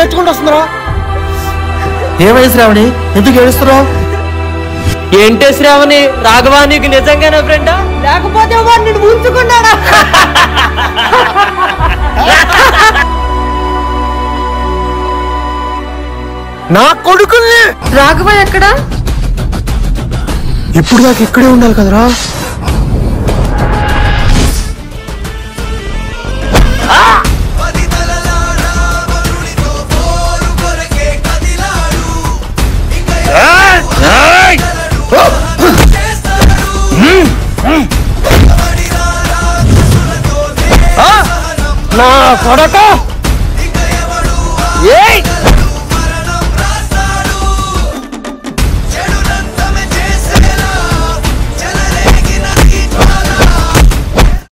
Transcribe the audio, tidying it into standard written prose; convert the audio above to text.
ఏడ్చుకుంటూ వస్తుందిరా. ఏమై శ్రావణి, ఎందుకు ఏడుస్తున్నావు? ఏంటే శ్రావణి, రాఘవా నీకు నిజంగానే ఫ్రెండా లేకపోతే వాడు నిన్ను ఉంచుకున్నాడా? నా కొడుకుల్ని. రాఘవ ఎక్కడా? ఇప్పుడు దాకా ఇక్కడే ఉండాలి కదరా. నా కొడక